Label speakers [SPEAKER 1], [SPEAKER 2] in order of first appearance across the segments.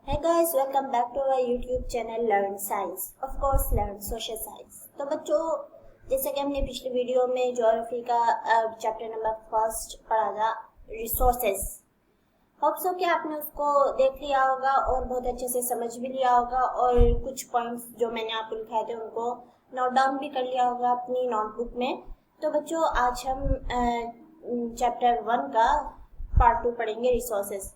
[SPEAKER 1] Hey guys, welcome back to our YouTube channel Learn Science. Of course, Learn Social Science. तो बच्चों, जैसे कि हमने पिछली वीडियो में ज्योग्राफी का चैप्टर नंबर फर्स्ट पढ़ा था, रिसोर्सेस। होप सो कि आपने उसको देख लिया होगा और बहुत अच्छे से समझ भी लिया होगा और कुछ पॉइंट्स जो मैंने आपको लिखाए थे उनको नोट डाउन भी कर लिया होगा अपनी नोटबुक में। तो बच्चों, आज हम चैप्टर 1 का पार्ट 2 पढ़ेंगे, रिसोर्सेस।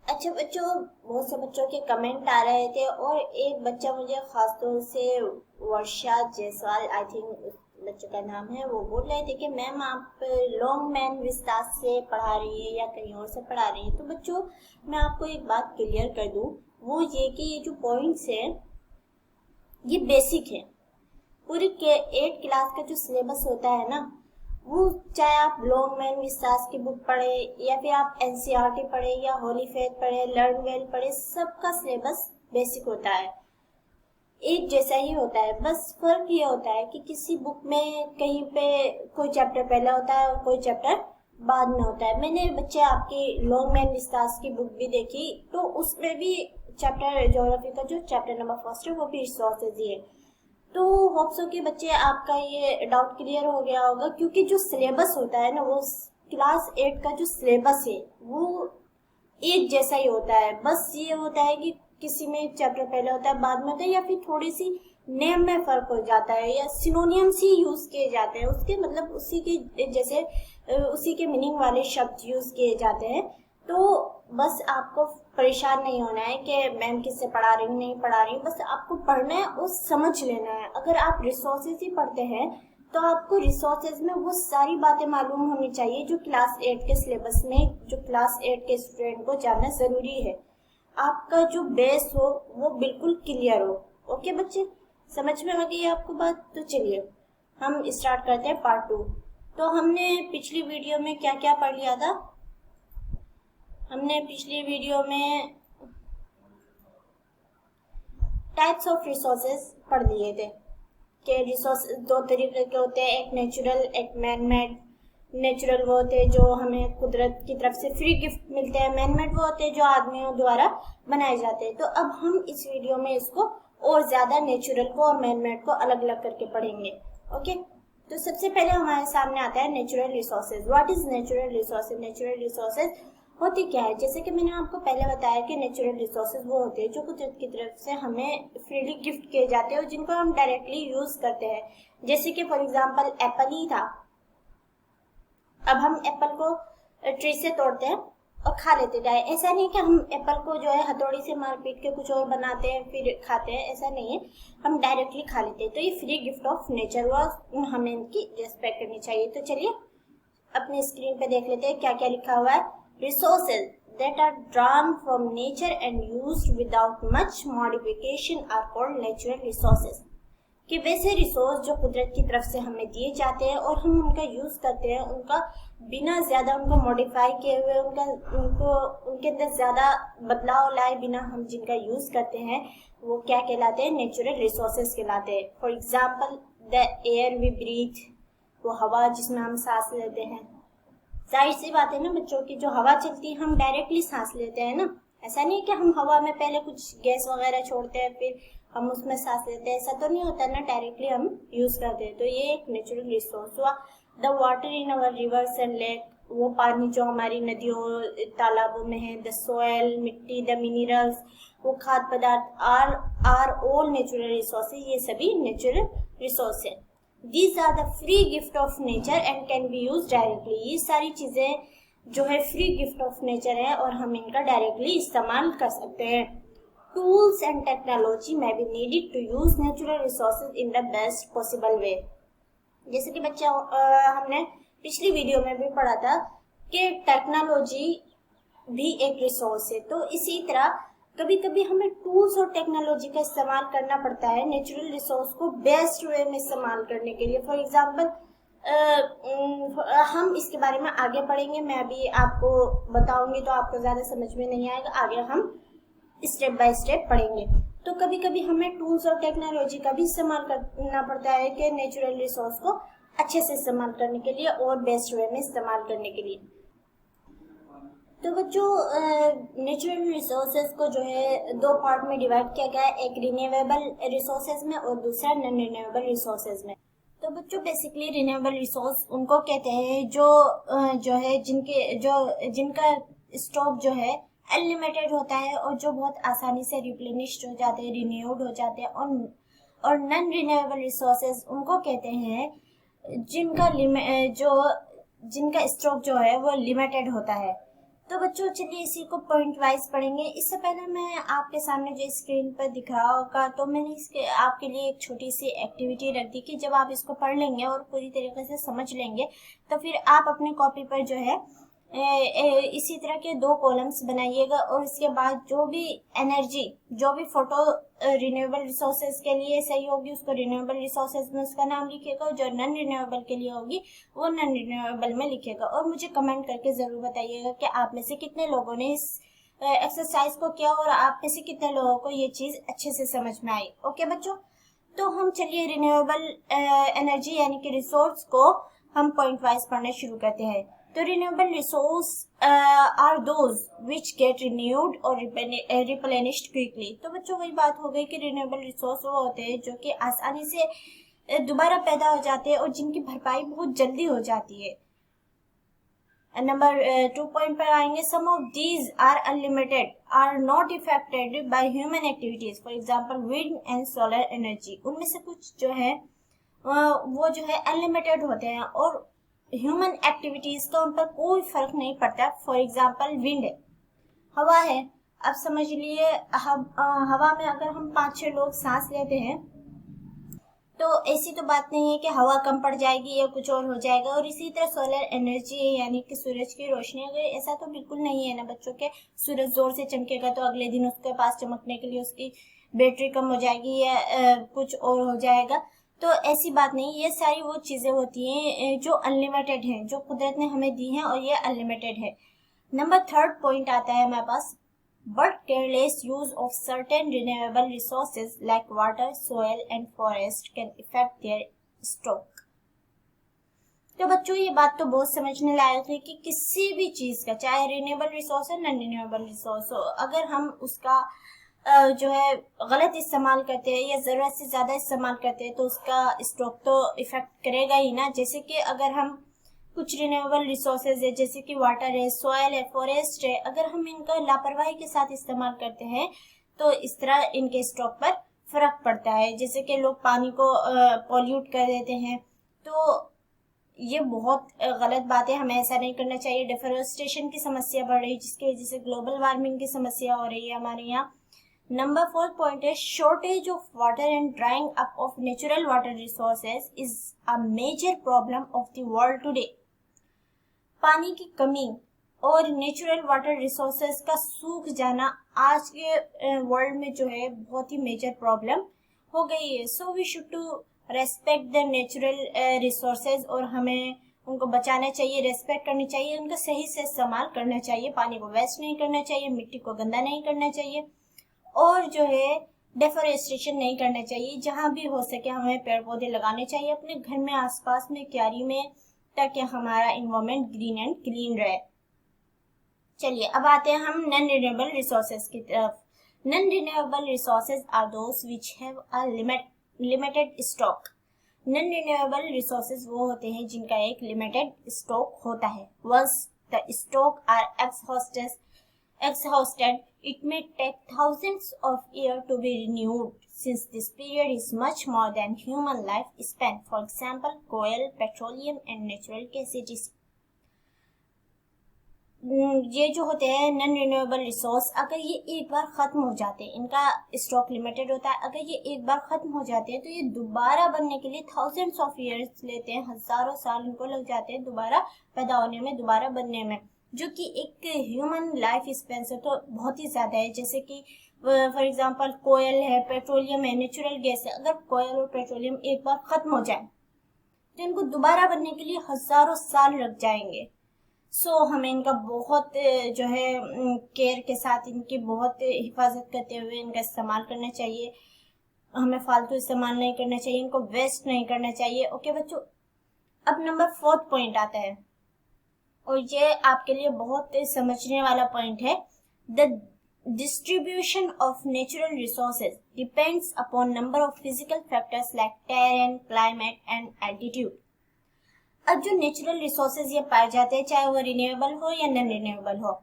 [SPEAKER 1] अच्छा बच्चों, बहुत से बच्चों के कमेंट आ रहे थे और एक बच्चा मुझे खासतौर से वर्षा जायसवाल, आई थिंक उस बच्चे का नाम है, वो बोल रहे थे कि मैम आप लॉन्ग मैन विस्तार से पढ़ा रही है या कहीं और से पढ़ा रही है। तो बच्चों, मैं आपको एक बात क्लियर कर दूं, वो ये कि ये जो पॉइंट्स है ये बेसिक है। पूरी के 8 क्लास का जो सिलेबस होता है ना, वो चाहे आप लॉन्ग मैन विस्तास की बुक पढ़े या फिर आप एनसीईआरटी पढ़े या होली फेथ पढ़े, लर्न वेल पढ़े, सबका सिलेबस बेसिक होता है, एक जैसा ही होता है। बस फर्क ये होता है कि किसी बुक में कहीं पे कोई चैप्टर पहले होता है और कोई चैप्टर बाद में होता है। मैंने बच्चे आपकी लॉन्ग मैन विस्तास की बुक भी देखी, तो उसमें भी चैप्टर ज्योग्राफी का जो चैप्टर नंबर फर्स्ट है वो भी रिसोर्सेज ही है। तो होप्स हो कि बच्चे आपका ये डाउट क्लियर हो गया होगा, क्योंकि जो सिलेबस होता है ना, वो क्लास 8 का जो सिलेबस है वो एक जैसा ही होता है। बस ये होता है कि किसी में चैप्टर पहले होता है, बाद में होता है, या फिर थोड़ी सी नेम में फर्क हो जाता है या सिनोनियम्स ही यूज किए जाते हैं, उसके मतलब उसी के जैसे उसी के मीनिंग वाले शब्द यूज किए जाते हैं। तो बस आपको परेशान नहीं होना है कि मैम किससे पढ़ा रही नहीं पढ़ा रही, बस आपको पढ़ना है और समझ लेना है। अगर आप रिसोर्सेज ही पढ़ते हैं तो आपको रिसोर्सेज में वो सारी बातें मालूम होनी चाहिए जो क्लास 8 के सिलेबस में, जो क्लास 8 के स्टूडेंट को जानना जरूरी है। आपका जो बेस हो वो बिल्कुल क्लियर हो। ओके बच्चे, समझ में आ गई आपको बात? तो चलिए हम स्टार्ट करते हैं पार्ट 2। तो हमने पिछली वीडियो में क्या क्या पढ़ लिया था? हमने पिछली वीडियो में टाइप्स ऑफ रिसोर्सेज पढ़ लिए थे कि रिसोर्सेज दो तरीके के होते हैं, एक नेचुरल, एक मैन मेड। नेचुरल वो होते हैं जो हमें कुदरत की तरफ से फ्री गिफ्ट मिलते हैं, मैन मेड वो होते हैं जो आदमियों द्वारा बनाए जाते हैं। तो अब हम इस वीडियो में इसको और ज्यादा नेचुरल को और मैन मेड को अलग अलग करके पढ़ेंगे। ओके, तो सबसे पहले हमारे सामने आता है natural resources. What is natural resources? Natural resources होती क्या है? जैसे कि मैंने आपको पहले बताया कि नेचुरल रिसोर्सेज वो होते हैं जो कुदरत की तरफ से हमें फ्रीली गिफ्ट किए जाते हैं और जिनको हम डायरेक्टली यूज करते हैं। जैसे कि फॉर एग्जांपल एप्पल ही था। अब हम एप्पल को ट्री से तोड़ते हैं और खा लेते हैं। ऐसा नहीं कि हम एप्पल को जो है हथौड़ी से मार पीट के कुछ और बनाते हैं फिर खाते हैं, ऐसा नहीं है, हम डायरेक्टली खा लेते हैं। तो ये फ्री गिफ्ट ऑफ नेचर हुआ, हमें इनकी रिस्पेक्ट करनी चाहिए। तो चलिए अपने स्क्रीन पे देख लेते हैं क्या क्या लिखा हुआ है। Resources that are drawn from nature and used without much modification are called natural resources। कि वैसे रिसोर्स जो कुदरत की तरफ से हमें दिए जाते हैं और हम उनका यूज करते हैं, उनका बिना ज्यादा उनको मॉडिफाई किए हुए, उनके अंदर ज्यादा बदलाव लाए बिना हम जिनका यूज करते हैं, वो क्या कहलाते हैं? नेचुरल रिसोर्सेज कहलाते हैं। For example the air we breathe, वो हवा जिसमें हम सांस लेते हैं। जाहिर सी बात है ना बच्चों की, जो हवा चलती है हम डायरेक्टली सांस लेते हैं ना, ऐसा नहीं कि हम हवा में पहले कुछ गैस वगैरह छोड़ते हैं फिर हम उसमें सांस लेते हैं, ऐसा तो नहीं होता ना, डायरेक्टली हम यूज करते हैं। तो ये एक नेचुरल रिसोर्स हुआ। The water in our reverse and lake, वो पानी जो हमारी नदियों तालाबों में है। द सोयल, मिट्टी, द मिनरल्स, वो खाद्य पदार्थ आर ऑल नेचुरल रिसोर्सेज, ये सभी नेचुरल रिसोर्स है। These are the free gift of nature and can be used directly। ये सारी चीजें जो है फ्री गिफ्ट ऑफ नेचर है और हम इनका डायरेक्टली इस्तेमाल कर सकते हैं। Tools and technology may be needed to use natural resources in the best possible way। जैसे कि बच्चा हमने पिछली वीडियो में भी पढ़ा था कि टेक्नोलॉजी भी एक रिसोर्स है। तो इसी तरह कभी कभी हमें टूल्स और टेक्नोलॉजी का इस्तेमाल करना पड़ता है नेचुरल रिसोर्स को बेस्ट वे में इस्तेमाल करने के लिए। फॉर एग्जांपल हम इसके बारे में आगे पढ़ेंगे, मैं अभी आपको बताऊंगी तो आपको ज्यादा समझ में नहीं आएगा, आगे हम स्टेप बाय स्टेप पढ़ेंगे। तो कभी कभी हमें टूल्स और टेक्नोलॉजी का भी इस्तेमाल करना पड़ता है कि नेचुरल रिसोर्स को अच्छे से इस्तेमाल करने के लिए और बेस्ट वे में इस्तेमाल करने के लिए। तो बच्चों नेचुरल रिसोर्सेज को जो है दो पार्ट में डिवाइड किया गया है, एक रिन्यूएबल रिसोर्सेज में और दूसरा नॉन रिन्यूएबल रिसोर्सेज में। तो बच्चों बेसिकली रिन्यूएबल रिसोर्स उनको कहते हैं जो है जिनका स्टॉक जो है अनलिमिटेड होता है और जो बहुत आसानी से रिप्लेनिश्ड हो जाते हैं, रिन्यूड हो जाते हैं। और नॉन रिन्यूएबल रिसोर्सेज उनको कहते हैं जिनका स्टॉक जो है वो लिमिटेड होता है। तो बच्चों चलिए इसी को पॉइंट वाइज पढ़ेंगे। इससे पहले मैं आपके सामने जो स्क्रीन पर दिख रहा होगा तो मैंने इसके आपके लिए एक छोटी सी एक्टिविटी रख दी कि जब आप इसको पढ़ लेंगे और पूरी तरीके से समझ लेंगे तो फिर आप अपने कॉपी पर जो है इसी तरह के दो कॉलम्स बनाइएगा और इसके बाद जो भी फोटो रिन्यूएबल रिसोर्सेज के लिए सही होगी उसको रिन्यूएबल रिसोर्सेज में उसका नाम लिखिएगा, जो नॉन रिन्यूएबल के लिए होगी वो नॉन रिन्यूएबल में लिखिएगा। और मुझे कमेंट करके जरूर बताइएगा कि आप में से कितने लोगों ने इस एक्सरसाइज को किया और आप में से कितने लोगों को ये चीज अच्छे से समझ में आई। ओके बच्चों, तो हम चलिए रिन्यूएबल एनर्जी यानी कि रिसोर्स को हम पॉइंट वाइज पढ़ना शुरू करते हैं। तो renewable resource are those which get renewed और रिप्लेनिश्ड क्विकली। तो बच्चों वही बात हो गई कि रिन्यूएबल रिसोर्स वो होते हैं जो कि आसानी से दोबारा पैदा हो जाते हैं और जिनकी भरपाई बहुत जल्दी हो जाती है। नंबर 2 पॉइंट पर आएंगे। Some of these are unlimited are not affected by human activities, for example wind and solar energy. उनमें से कुछ जो है वो जो है अनलिमिटेड होते हैं और ह्यूमन एक्टिविटीज का उन पर कोई फर्क नहीं पड़ता। फॉर एग्जाम्पल विंड है, हवा है। अब समझ लिए हवा में अगर हम 5-6 लोग सांस लेते हैं तो ऐसी तो बात नहीं है कि हवा कम पड़ जाएगी या कुछ और हो जाएगा। और इसी तरह सोलर एनर्जी यानी कि सूरज की रोशनी, अगर ऐसा तो बिल्कुल नहीं है ना बच्चों के सूरज जोर से चमकेगा तो अगले दिन उसके पास चमकने के लिए उसकी बैटरी कम हो जाएगी या कुछ और हो जाएगा। तो ऐसी बात नहीं, ये सारी वो चीजें होती हैं जो अनलिमिटेड हैं, जो कुदरत ने हमें दी हैं और ये अनलिमिटेड है। नंबर 3 पॉइंट आता है हमारे पास। But careless use of certain renewable resources like water, soil and forest can affect their stock. तो बच्चों ये बात तो बहुत समझने लायक है कि किसी भी चीज का, चाहे रिन्यूएबल रिसोर्स है नॉन रिन्यूएबल रिसोर्स हो, अगर हम उसका जो है गलत इस्तेमाल करते हैं या जरूरत से ज्यादा इस्तेमाल करते हैं तो उसका स्टॉक तो इफेक्ट करेगा ही ना। जैसे कि अगर हम कुछ रिन्यूएबल रिसोर्सेज है जैसे कि वाटर है, सॉइल है, फॉरेस्ट है, अगर हम इनका लापरवाही के साथ इस्तेमाल करते हैं तो इस तरह इनके स्टॉक पर फर्क पड़ता है। जैसे कि लोग पानी को पॉल्यूट कर देते हैं, तो ये बहुत गलत बात है, हमें ऐसा नहीं करना चाहिए। डिफोरेस्टेशन की समस्या बढ़ रही है जिसकी वजह से ग्लोबल वार्मिंग की समस्या हो रही है हमारे यहाँ। नंबर 4 पॉइंट है shortage of water and drying up of natural water resources is a major problem of the world today. पानी की कमी और नेचुरल वाटर रिसोर्सेज का सूख जाना आज के वर्ल्ड में जो है बहुत ही मेजर प्रॉब्लम हो गई है। So we should to respect the natural resources और हमें उनको बचाना चाहिए, रेस्पेक्ट करनी चाहिए, उनका सही से इस्तेमाल करना चाहिए, पानी को वेस्ट नहीं करना चाहिए, मिट्टी को गंदा नहीं करना चाहिए और जो है डेफोरेस्टेशन नहीं करना चाहिए। जहाँ भी हो सके हमें पेड़ पौधे लगाने चाहिए अपने घर में, आसपास में, क्यारी में, ताकि हमारा इन्वायरमेंट ग्रीन एंड क्लीन रहे। चलिए अब आते हैं हम नॉन रिन्यूएबल रिसोर्सेज की तरफ। Non renewable resources are those which have a limited stock. Non renewable resources वो होते हैं जिनका एक लिमिटेड स्टॉक होता है। Once the stock are exhausted, it may take thousands of years to be renewed, since this period is much more than human life span. For example, coal, petroleum and natural gases. ये जो होते हैं non renewable resource, अगर ये एक बार खत्म हो जाते हैं, इनका स्टॉक लिमिटेड होता है, अगर ये एक बार खत्म हो जाते हैं तो ये दोबारा बनने के लिए थाउजेंड्स ऑफ इयर्स लेते हैं, हजारों साल इनको लग जाते हैं दोबारा पैदा होने में, दोबारा बनने में, जो कि एक ह्यूमन लाइफ स्पेन से तो बहुत ही ज्यादा है। जैसे कि फॉर एग्जांपल कोयल है, पेट्रोलियम है, नेचुरल गैस है, अगर कोयल और पेट्रोलियम एक बार खत्म हो जाए तो इनको दोबारा बनने के लिए हजारों साल लग जाएंगे। सो हमें इनका बहुत जो है केयर के साथ, इनकी बहुत हिफाजत करते हुए इनका इस्तेमाल करना चाहिए। हमें फालतू इस्तेमाल नहीं करना चाहिए, इनको वेस्ट नहीं करना चाहिए। ओके बच्चों, अब नंबर 4 पॉइंट आता है। और ये आपके लिए बहुत समझने वाला पॉइंट है। The distribution of natural resources depends upon number of physical factors like terrain, climate and altitude. अब जो नेचुरल रिसोर्सेज ये पाए जाते हैं, चाहे वो रिन्यूएबल हो या नॉन रिन्यूएबल हो,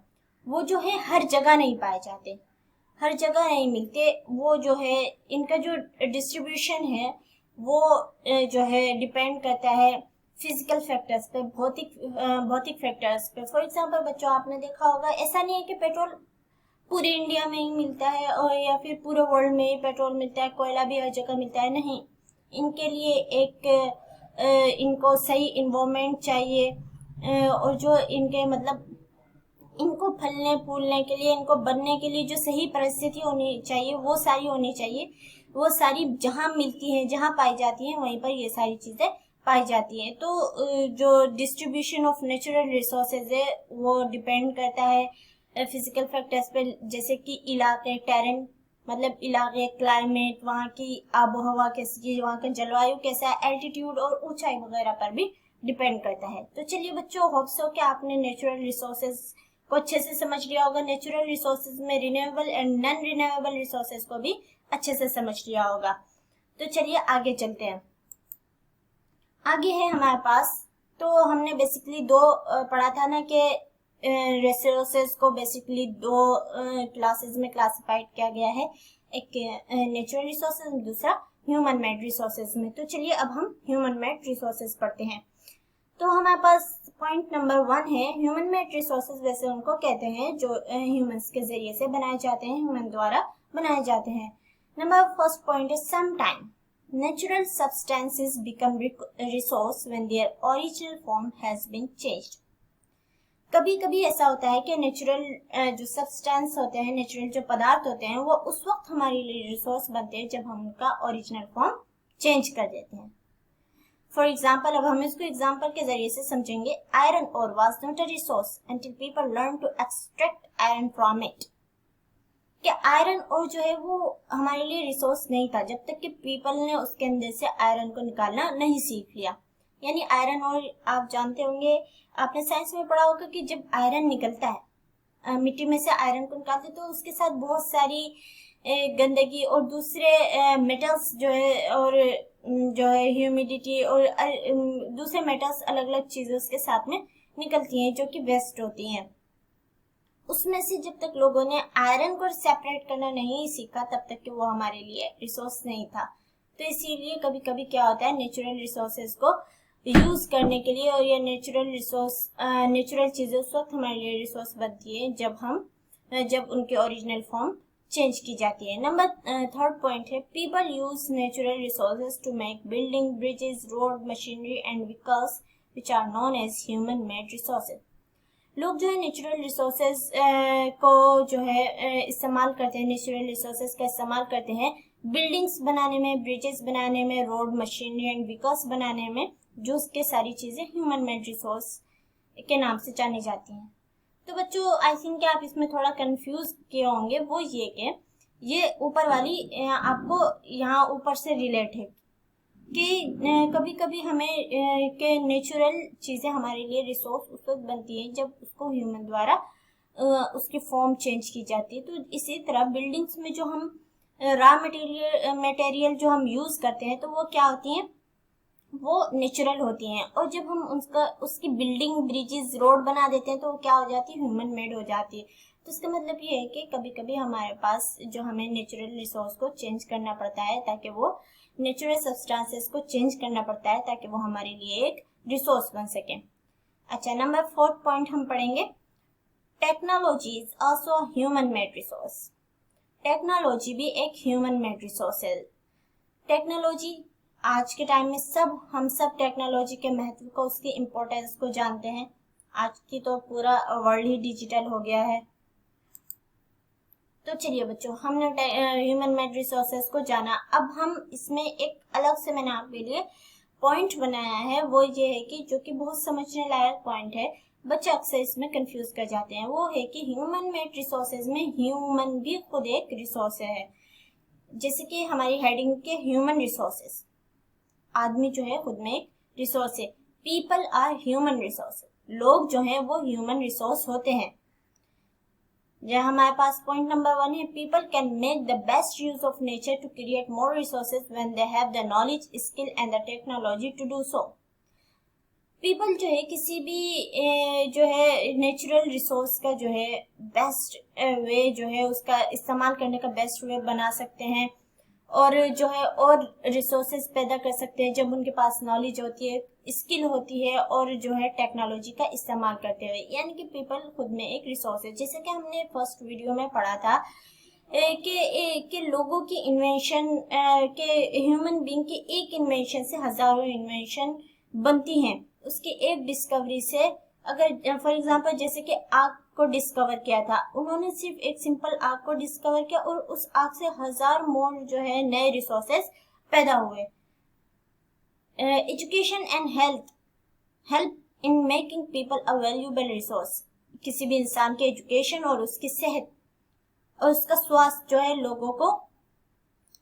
[SPEAKER 1] वो जो है हर जगह नहीं पाए जाते, हर जगह नहीं मिलते। वो जो है इनका जो डिस्ट्रीब्यूशन है वो जो है डिपेंड करता है फिजिकल फैक्टर्स पे, भौतिक फैक्टर्स पे। फॉर एग्जांपल बच्चों, आपने देखा होगा ऐसा नहीं है कि पेट्रोल पूरे इंडिया में ही मिलता है और या फिर पूरे वर्ल्ड में ही पेट्रोल मिलता है, कोयला भी हर जगह मिलता है, नहीं। इनके लिए एक इनको सही इन्वायरमेंट चाहिए और जो इनके मतलब इनको फलने फूलने के लिए, इनको बनने के लिए जो सही परिस्थिति होनी चाहिए वो सारी होनी चाहिए। वो सारी जहाँ मिलती हैं, जहाँ पाई जाती हैं, वहीं पर ये सारी चीजें पाई जाती हैं। तो जो डिस्ट्रीब्यूशन ऑफ नेचुरल रिसोर्सेज है वो डिपेंड करता है फिजिकल फैक्टर्स पे, जैसे कि इलाके, टेरेन मतलब इलाके, क्लाइमेट, वहाँ की आबोहवा कैसी है, वहाँ का जलवायु कैसा है, एल्टीट्यूड और ऊंचाई वगैरह पर भी डिपेंड करता है। तो चलिए बच्चों, होप्स हो कि आपने नेचुरल रिसोर्सेज को अच्छे से समझ लिया होगा। नेचुरल रिसोर्सेज में renewable and non renewable resources को भी अच्छे से समझ लिया होगा। तो चलिए आगे चलते हैं। आगे है हमारे पास, तो हमने बेसिकली दो पढ़ा था ना कि रिसोर्सेज को बेसिकली दो क्लासेस में क्लासिफाइड किया गया है, एक नेचुरल रिसोर्सेज, दूसरा ह्यूमन मेड रिसोर्सेज में। तो चलिए अब हम ह्यूमन मेड रिसोर्सेज पढ़ते हैं। तो हमारे पास पॉइंट नंबर 1 है ह्यूमन मेड रिसोर्सेज। वैसे उनको कहते हैं जो ह्यूमंस के जरिए से बनाए जाते हैं, ह्यूमन द्वारा बनाए जाते हैं। नंबर फर्स्ट पॉइंट है sometime natural substances become resource when their original form has been changed. कभी कभी ऐसा होता है कि नेचुरल जो सब्सटेंस होते हैं, नेचुरल जो पदार्थ होते हैं, वो उस वक्त हमारे लिए रिसोर्स बनते हैं जब हम उनका ओरिजिनल फॉर्म चेंज कर देते हैं। फॉर एग्जाम्पल, अब हम इसको एग्जाम्पल के जरिए से समझेंगे। Iron ore was not a resource until people learn to extract iron from it. कि आयरन और जो है वो हमारे लिए रिसोर्स नहीं था जब तक कि पीपल ने उसके अंदर से आयरन को निकालना नहीं सीख लिया। यानी आयरन और, आप जानते होंगे, आपने साइंस में पढ़ा होगा कि जब आयरन निकलता है, मिट्टी में से आयरन को निकालते तो उसके साथ बहुत सारी गंदगी और दूसरे मेटल्स जो है, और जो है ह्यूमिडिटी और दूसरे मेटल्स, अलग अलग चीजें उसके साथ में निकलती हैं जो कि वेस्ट होती हैं। उसमें से जब तक लोगों ने आयरन को सेपरेट करना नहीं सीखा तब तक कि वो हमारे लिए रिसोर्स नहीं था। तो इसीलिए कभी कभी क्या होता है, नेचुरल रिसोर्सेज को यूज करने के लिए, और ये नेचुरल चीजें उस वक्त हमारे लिए रिसोर्स बनती है जब उनके ओरिजिनल फॉर्म चेंज की जाती है। नंबर थर्ड पॉइंट है people use natural resources to make building, bridges, road, machinery and vehicles which are known as human made resources. लोग जो है नेचुरल रिसोर्सेज को जो है इस्तेमाल करते हैं, नेचुरल रिसोर्सेज का इस्तेमाल करते हैं बिल्डिंग्स बनाने में, ब्रिजेस बनाने में, रोड, मशीनरी एंड व्हीकल्स बनाने में, जो उसके सारी चीजें ह्यूमन मेड रिसोर्स के नाम से जानी जाती हैं। तो बच्चों, आई थिंक कि आप इसमें थोड़ा कंफ्यूज किए होंगे। वो ये कि ये ऊपर वाली आपको यहाँ ऊपर से रिलेट है कि कभी कभी हमें के नेचुरल चीजें हमारे लिए रिसोर्स उस वक्त बनती है जब उसको ह्यूमन द्वारा उसकी फॉर्म चेंज की जाती है। तो इसी तरह बिल्डिंग्स में जो हम रॉ मटेरियल जो हम यूज करते हैं, तो वो क्या होती हैं, वो नेचुरल होती हैं। और जब हम उसकी बिल्डिंग, ब्रिजेस, रोड बना देते हैं तो वो क्या हो जाती है, ह्यूमन मेड हो जाती है। तो इसका मतलब ये है कि कभी कभी हमारे पास जो हमें नेचुरल रिसोर्स को चेंज करना पड़ता है, ताकि वो नेचुरल सब्सटेंसेस को चेंज करना पड़ता है ताकि वो हमारे लिए एक रिसोर्स बन सके। अच्छा, नंबर 4 पॉइंट हम पढ़ेंगे, technology is also human made resource. Technology भी एक ह्यूमन मेड रिसोर्स है। टेक्नोलॉजी आज के टाइम में हम सब टेक्नोलॉजी के महत्व को, उसकी इम्पोर्टेंस को जानते हैं। आज की तो पूरा वर्ल्ड ही डिजिटल हो गया है। तो चलिए बच्चों, हमने ह्यूमन मेड रिसोर्सेज को जाना। अब हम इसमें एक अलग से मैंने आपके लिए पॉइंट बनाया है, वो ये है कि जो कि बहुत समझने लायक पॉइंट है, बच्चे अक्सर इसमें कंफ्यूज कर जाते हैं। वो है कि ह्यूमन मेड रिसोर्सेज में ह्यूमन भी खुद एक रिसोर्स है। जैसे कि हमारी हेडिंग के ह्यूमन रिसोर्सेज, आदमी जो है खुद में एक रिसोर्स है। पीपल आर ह्यूमन रिसोर्सेज, लोग जो हैं वो ह्यूमन रिसोर्स होते हैं। जो हमारे पास पॉइंट नंबर 1 है, people can make the best use of nature to create more resources when they have the knowledge, skill and the technology to do so. People जो है किसी भी जो है नेचुरल रिसोर्स का जो है बेस्ट वे जो है उसका इस्तेमाल करने का बेस्ट वे बना सकते हैं, और जो है और रिसोर्सेज पैदा कर सकते हैं जब उनके पास नॉलेज होती है, स्किल होती है, और जो है टेक्नोलॉजी का इस्तेमाल करते हुए। यानी कि पीपल खुद में एक रिसोर्स है। जैसे कि हमने फर्स्ट वीडियो में पढ़ा था कि लोगों की इन्वेंशन के ह्यूमन बीइंग की एक इन्वेंशन से हजारों इन्वेंशन बनती हैं। उसकी एक डिस्कवरी से, अगर फॉर एग्जांपल जैसे कि आग को डिस्कवर किया था, उन्होंने सिर्फ एक सिंपल आग को डिस्कवर किया और उस आग से हजार मोर जो है नए रिसोर्सेस पैदा हुए। Education and help in making people a valuable resource. किसी भी इंसान के एजुकेशन और उसकी सेहत और उसका स्वास्थ्य जो है लोगों को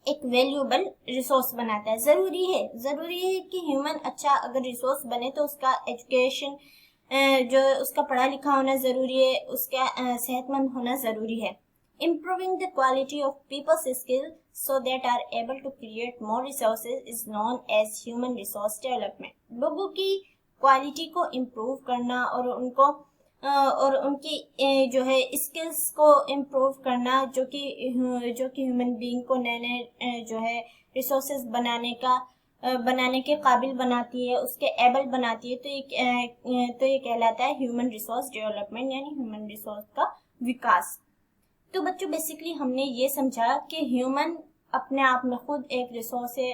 [SPEAKER 1] एक वैल्यूएबल रिसोर्स बनाता है। जरूरी है कि ह्यूमन अच्छा अगर रिसोर्स बने तो उसका एजुकेशन जो उसका पढ़ा लिखा होना जरूरी है, उसका सेहतमंद होना जरूरी है। Improving the quality of people's skill so that are able to create more resources is known as human resource development. लोगों की क्वालिटी को इम्प्रूव करना और उनकी जो है स्किल्स को इम्प्रूव करना, जो कि ह्यूमन बीइंग को नए नए जो है रिसोर्सेज बनाने के काबिल बनाती है, उसके एबल बनाती है। तो ये कहलाता है ह्यूमन रिसोर्स डेवलपमेंट, यानी ह्यूमन रिसोर्स का विकास। तो बच्चों बेसिकली हमने ये समझा कि ह्यूमन अपने आप में खुद एक रिसोर्स है।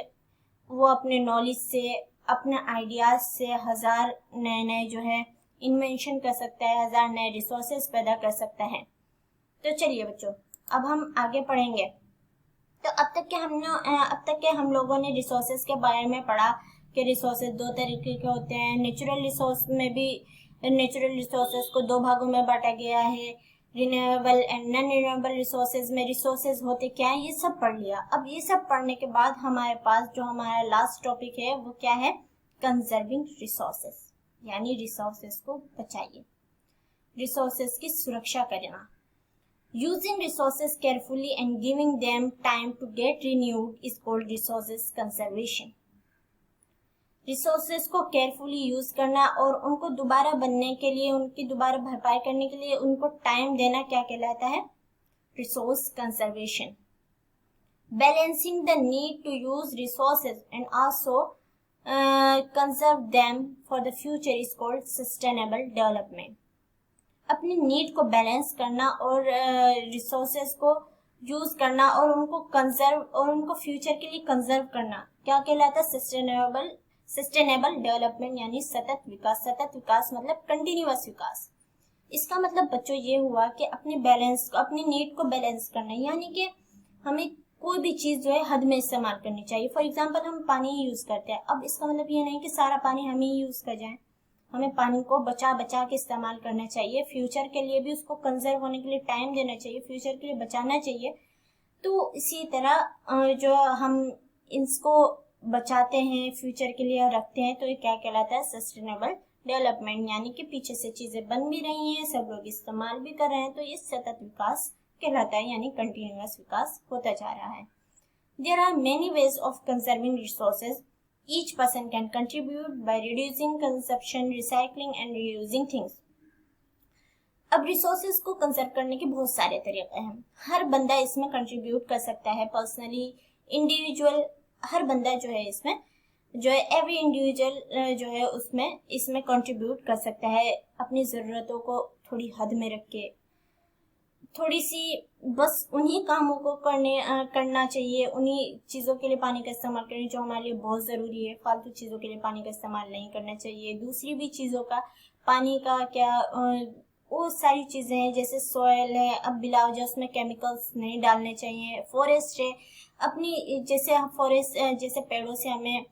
[SPEAKER 1] वो अपने नॉलेज से, अपने आइडियाज से हजार नए जो है इन्वेंशन कर सकता है, हजार नए रिसोर्सेज पैदा कर सकता है। तो चलिए बच्चों अब हम आगे पढ़ेंगे। तो अब तक के हम लोगों ने रिसोर्सेज के बारे में पढ़ा कि रिसोर्सेज दो तरीके के होते हैं। नेचुरल रिसोर्स में भी नेचुरल रिसोर्सेज को दो भागों में बांटा गया है। Renewable and non renewable resources में रिसोर्सेज होते क्या है ये सब पढ़ लिया। अब ये सब पढ़ने के बाद हमारे पास जो हमारा लास्ट टॉपिक है वो क्या है, कंजर्विंग रिसोर्सेज, यानी रिसोर्सेज को बचाइए, रिसोर्सेज की सुरक्षा करना। Using resources carefully and giving them time to get renewed is called resources conservation. Resources को केयरफुली यूज करना और उनको दोबारा बनने के लिए, उनकी दोबारा भरपाई करने के लिए उनको टाइम देना क्या कहलाता है, resource conservation. Balancing the need to use resources and also conserve them for the future is called sustainable development. अपनी नीड को बैलेंस करना और रिसोर्सेज को यूज करना और उनको कंजर्व और उनको फ्यूचर के लिए कंजर्व करना क्या कहलाता है, सस्टेनेबल डेवलपमेंट, यानी सतत विकास। सतत विकास मतलब कंटिन्यूअस विकास। इसका मतलब बच्चों ये हुआ कि अपनी नीड को बैलेंस करना, यानी कि हमें कोई भी चीज जो है हद में इस्तेमाल करनी चाहिए। फॉर एग्जाम्पल हम पानी यूज करते हैं, अब इसका मतलब ये नहीं कि सारा पानी हम ही यूज कर जाए, हमें पानी को बचा के इस्तेमाल करना चाहिए। फ्यूचर के लिए भी उसको कंजर्व होने के लिए टाइम देना चाहिए, फ्यूचर के लिए बचाना चाहिए। तो इसी तरह जो हम इसको बचाते हैं, फ्यूचर के लिए रखते हैं, तो ये क्या कहलाता है, सस्टेनेबल डेवलपमेंट। यानी कि पीछे से चीजें बन भी रही हैं, सब लोग इस्तेमाल भी कर रहे हैं, तो ये सतत विकास कहलाता है, यानी कंटिन्यूअस विकास होता जा रहा है। There are many ways of conserving resources. Each person can contribute by reducing consumption, recycling and reusing things. अब रिसोर्सेज को कंजर्व करने के बहुत सारे तरीके हैं। हर बंदा इसमें कंट्रीब्यूट कर सकता है, पर्सनली, इंडिविजुअल, हर बंदा जो है इसमें जो है एवरी इंडिविजुअल जो है इसमें कंट्रीब्यूट कर सकता है। अपनी ज़रूरतों को थोड़ी हद में रख के, थोड़ी सी बस उन्हीं कामों को करना चाहिए, उन्हीं चीज़ों के लिए पानी का इस्तेमाल करें जो हमारे लिए बहुत ज़रूरी है। फालतू चीज़ों के लिए पानी का इस्तेमाल नहीं करना चाहिए। दूसरी भी चीज़ों का पानी का क्या वो सारी चीज़ें हैं, जैसे सॉयल है, अब बिलाव जो उसमें केमिकल्स नहीं डालने चाहिए। फॉरेस्ट है, अपनी जैसे पेड़ों से हमें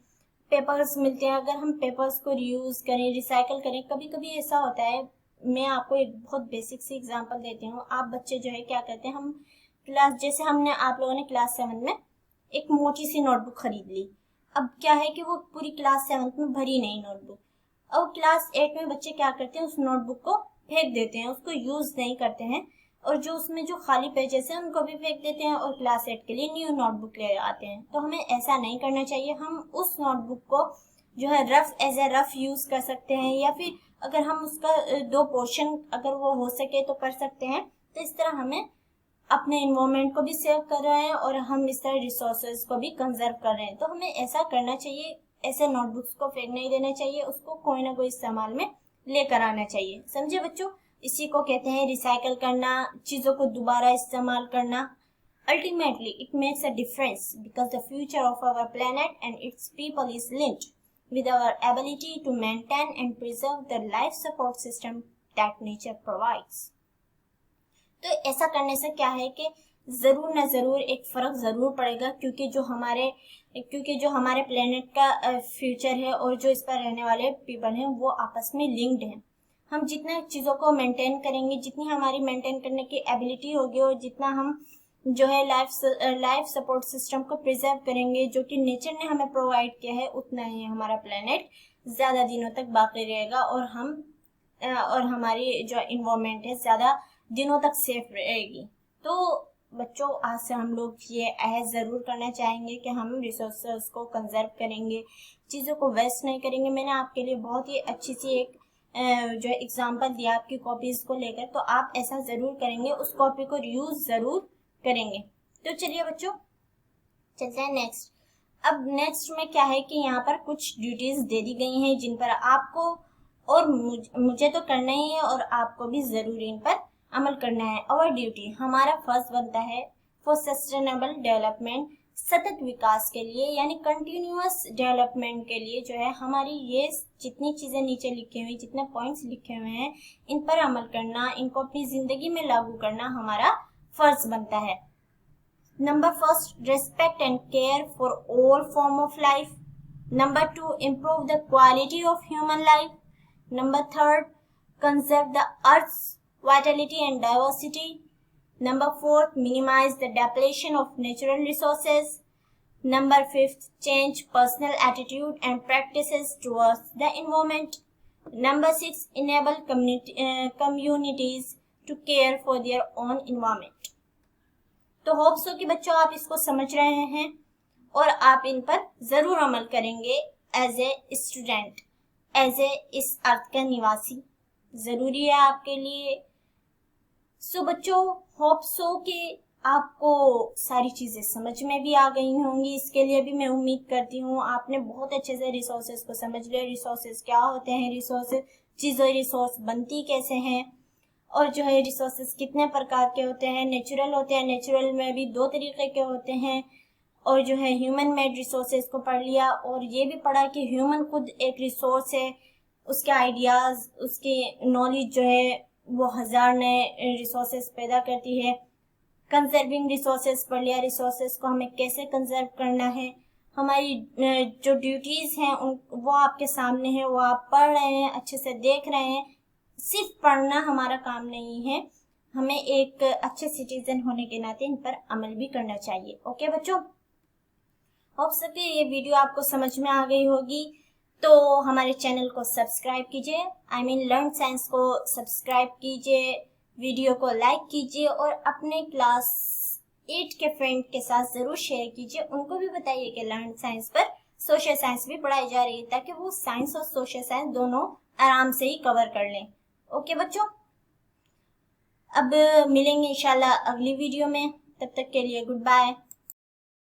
[SPEAKER 1] पेपर्स मिलते हैं, अगर हम पेपर्स को रीयूज करें, रिसाइकल करें। कभी कभी ऐसा होता है, मैं आपको एक बहुत बेसिक सी एग्जांपल देती हूँ। आप बच्चे जो है क्या करते हैं, जैसे आप लोगों ने क्लास 7 में एक मोटी सी नोटबुक खरीद ली। अब क्या है कि वो पूरी क्लास 7 में भरी नहीं नोटबुक, और क्लास 8 में बच्चे क्या करते हैं, उस नोटबुक को फेंक देते हैं, उसको यूज नहीं करते हैं, और जो उसमें जो खाली पेजेस हैं उनको भी फेंक देते हैं और क्लास 8 के लिए न्यू नोटबुक ले आते हैं। तो हमें ऐसा नहीं करना चाहिए। हम उस नोटबुक को जो है rough as a rough use कर सकते हैं, या फिर अगर हम उसका 2 पोर्शन अगर वो हो सके तो कर सकते हैं। तो इस तरह हमें अपने इन्वायरमेंट को भी सेव कर रहे हैं और हम इस तरह रिसोर्सेज को भी कंजर्व कर रहे हैं। तो हमें ऐसा करना चाहिए, ऐसे नोटबुक्स को फेंक नहीं देना चाहिए, उसको कोई ना कोई इस्तेमाल में लेकर आना चाहिए। समझे बच्चों? इसी को कहते हैं रिसाइकल करना, चीजों को दोबारा इस्तेमाल करना। Ultimately it makes a difference because the future of our planet and its people is linked with our ability to maintain and preserve the life support system that nature provides. तो ऐसा करने से क्या है कि जरूर न जरूर एक फर्क जरूर पड़ेगा, क्योंकि जो हमारे प्लेनेट का फ्यूचर है और जो इस पर रहने वाले पीपल हैं वो आपस में लिंक्ड हैं। हम जितना चीज़ों को मेंटेन करेंगे, जितनी हमारी मेंटेन करने की एबिलिटी होगी और जितना हम जो है लाइफ सपोर्ट सिस्टम को प्रिजर्व करेंगे जो कि नेचर ने हमें प्रोवाइड किया है, उतना ही हमारा प्लेनेट ज़्यादा दिनों तक बाकी रहेगा और हमारी जो इन्वायरमेंट है ज़्यादा दिनों तक सेफ रहेगी। तो बच्चों आज से हम लोग ये अहद ज़रूर करना चाहेंगे कि हम रिसोर्सेज को कंजर्व करेंगे, चीज़ों को वेस्ट नहीं करेंगे। मैंने आपके लिए बहुत ही अच्छी सी एक जो है एग्जाम्पल दिया आपकी कॉपीज़ को लेकर, तो आप ऐसा ज़रूर करेंगे, उस कॉपी को यूज़ ज़रूर करेंगे। तो चलिए बच्चों चलते हैं नेक्स्ट। अब नेक्स्ट में क्या है कि यहाँ पर कुछ ड्यूटीज दे दी गई हैं जिन पर आपको और मुझे तो करना ही है और आपको भी जरूर इन पर अमल करना है। और ड्यूटी हमारा फर्स्ट बनता है फॉर सस्टेनेबल डेवलपमेंट, सतत विकास के लिए यानी कंटिन्यूअस डेवलपमेंट के लिए जो है हमारी ये जितनी चीजें नीचे लिखे हुए, जितने पॉइंट्स लिखे हुए हैं, इन पर अमल करना, इनको अपनी जिंदगी में लागू करना हमारा फर्ज बनता है। Number first, respect and care for all form of life. Number 2, improve the quality of human life. Number third, conserve the earth's vitality and diversity. Number 4, minimize the depletion of natural resources. Number 5, change personal attitude and practices towards the environment. Number 6, enable communities to care for their own environment. तो hope so कि बच्चों आप इसको समझ रहे हैं और आप इन पर जरूर अमल करेंगे as a student, as a इस अर्थ का निवासी। जरूरी है आपके लिए। सो बच्चों होप सो कि आपको सारी चीज़ें समझ में भी आ गई होंगी। इसके लिए भी मैं उम्मीद करती हूँ आपने बहुत अच्छे से रिसोर्सेज को समझ लिया। रिसोर्सेज क्या होते हैं, रिसोर्सेज चीज़ें रिसोर्स बनती कैसे हैं, और जो है रिसोर्सेज कितने प्रकार के होते हैं। नेचुरल होते हैं, नेचुरल में भी 2 तरीके के होते हैं, और जो है ह्यूमन मेड रिसोर्सेज को पढ़ लिया और ये भी पढ़ा कि ह्यूमन खुद एक रिसोर्स है, उसके आइडियाज़, उसकी नॉलेज जो है वो 1000 नए रिसोर्सेज पैदा करती है। कंजर्विंग रिसोर्सेज पढ़ लिया, रिसोर्सेज को हमें कैसे कंजर्व करना है। हमारी जो ड्यूटीज़ हैं वो आपके सामने है, वो आप पढ़ रहे हैं, अच्छे से देख रहे हैं। सिर्फ पढ़ना हमारा काम नहीं है, हमें एक अच्छे सिटीजन होने के नाते इन पर अमल भी करना चाहिए। ओके बच्चों, होप सके ये वीडियो आपको समझ में आ गई होगी। तो हमारे चैनल को सब्सक्राइब कीजिए, लर्न साइंस को सब्सक्राइब कीजिए, वीडियो को लाइक कीजिए और अपने क्लास 8 के फ्रेंड के साथ जरूर शेयर कीजिए। उनको भी बताइए कि लर्न साइंस पर सोशल साइंस भी पढ़ाई जा रही है, ताकि वो साइंस और सोशल साइंस दोनों आराम से ही कवर कर लें। ओके बच्चों, अब मिलेंगे इंशाल्लाह अगली वीडियो में। तब तक के लिए गुड बाय।